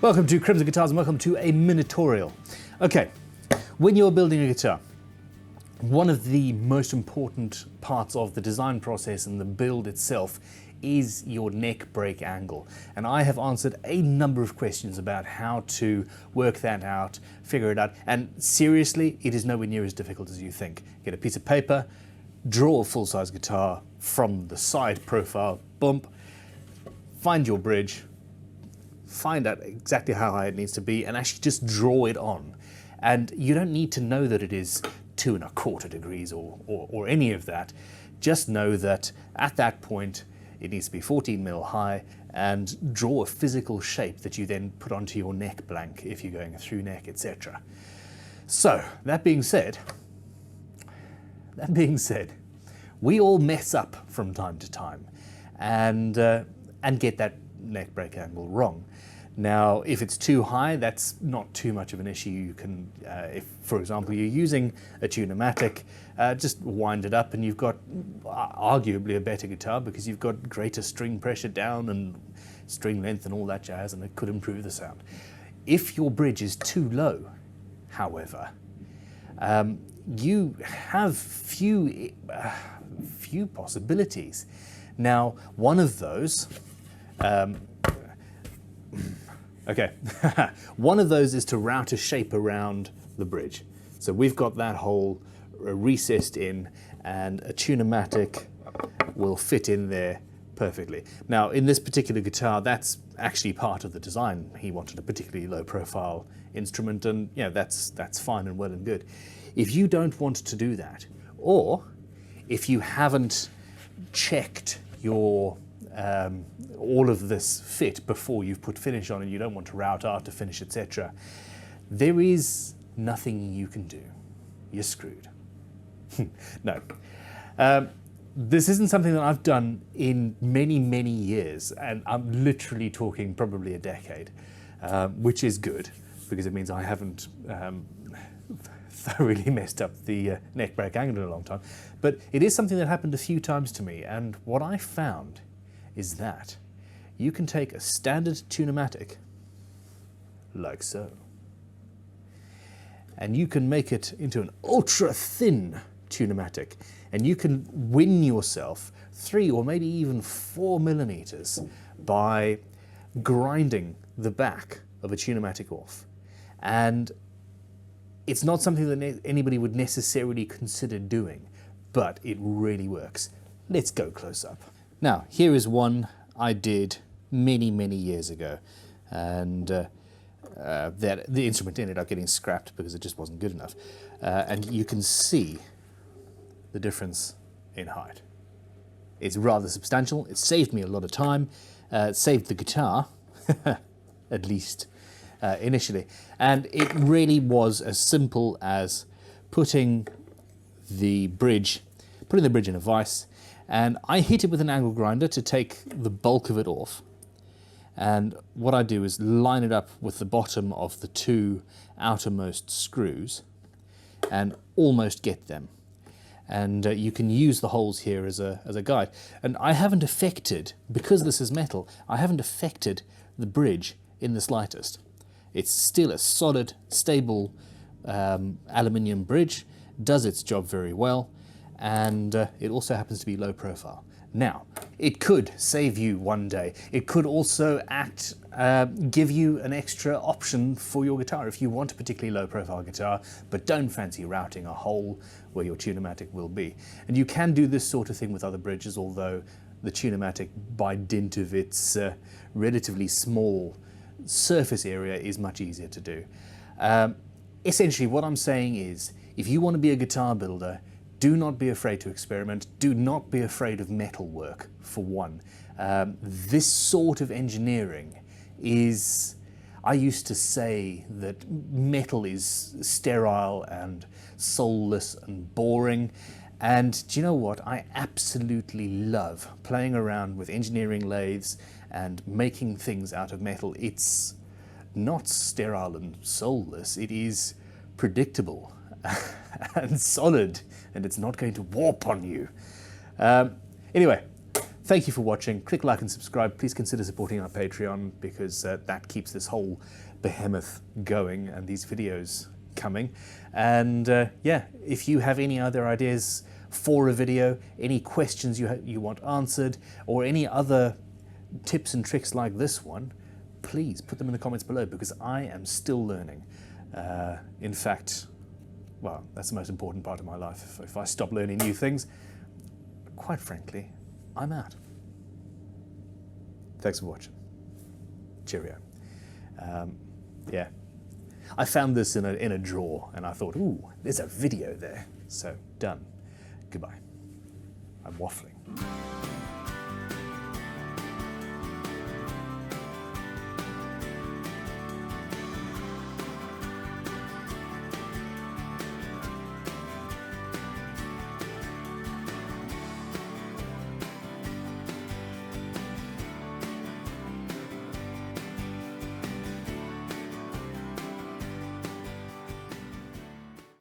Welcome to Crimson Guitars and welcome to a Mini-torial. Okay, when you're building a guitar, one of the most important parts of the design process and the build itself is your neck break angle. And I have answered a number of questions about how to work that out, figure it out, and seriously, it is nowhere near as difficult as you think. Get a piece of paper, draw a full-size guitar from the side profile, bump, find your bridge, find out exactly how high it needs to be and actually just draw it on. And you don't need to know that it is 2 1/4 degrees or any of that. Just know that at that point it needs to be 14 mil high and draw a physical shape that you then put onto your neck blank if you're going through neck, etc. So that being said, we all mess up from time to time and get that neck break angle wrong. Now, if it's too high, that's not too much of an issue. You can, if, for example, you're using a Tune-o-matic, just wind it up and you've got arguably a better guitar because you've got greater string pressure down and string length and all that jazz, and it could improve the sound. If your bridge is too low, however, you have few possibilities. Now, one of those, one of those is to route a shape around the bridge. So we've got that hole recessed in and a Tune-o-matic will fit in there perfectly. Now in this particular guitar, that's actually part of the design. He wanted a particularly low profile instrument and that's fine and well and good. If you don't want to do that, or if you haven't checked your all of this fit before you've put finish on and you don't want to route after finish, etc., there is nothing you can do. You're screwed. No. This isn't something that I've done in many, many years, and I'm literally talking probably a decade, which is good because it means I haven't thoroughly messed up the neck break angle in a long time. But it is something that happened a few times to me, and what I found is that you can take a standard Tune-o-matic, like so, and you can make it into an ultra-thin Tune-o-matic, and you can win yourself 3 or maybe even 4 millimeters by grinding the back of a Tune-o-matic off. And it's not something that anybody would necessarily consider doing, but it really works. Let's go close up. Now, here is one I did many, many years ago, and that the instrument ended up getting scrapped because it just wasn't good enough. And you can see the difference in height. It's rather substantial. It saved me a lot of time. It saved the guitar, at least initially. And it really was as simple as putting the bridge in a vise, and I hit it with an angle grinder to take the bulk of it off. And what I do is line it up with the bottom of the 2 outermost screws and almost get them. And you can use the holes here as a guide. And I haven't affected, because this is metal, I haven't affected the bridge in the slightest. It's still a solid, stable aluminium bridge, does its job very well, and it also happens to be low profile. Now, it could save you one day. It could also give you an extra option for your guitar if you want a particularly low profile guitar, but don't fancy routing a hole where your Tune-o-matic will be. And you can do this sort of thing with other bridges, although the Tune-o-matic, by dint of its relatively small surface area, is much easier to do. Essentially, what I'm saying is, if you want to be a guitar builder, do not be afraid to experiment. Do not be afraid of metal work, for one. This sort of engineering is, I used to say that metal is sterile and soulless and boring. And do you know what? I absolutely love playing around with engineering lathes and making things out of metal. It's not sterile and soulless. It is predictable and solid, and it's not going to warp on you. Anyway, Thank you for watching. Click like and subscribe. Please consider supporting our Patreon because that keeps this whole behemoth going and these videos coming. And yeah, if you have any other ideas for a video, any questions you want answered, or any other tips and tricks like this one, please put them in the comments below because I am still learning. In fact, well, that's the most important part of my life. If I stop learning new things, quite frankly, I'm out. Thanks for watching. Cheerio. Yeah. I found this in a drawer and I thought, ooh, there's a video there. So, done. Goodbye. I'm waffling.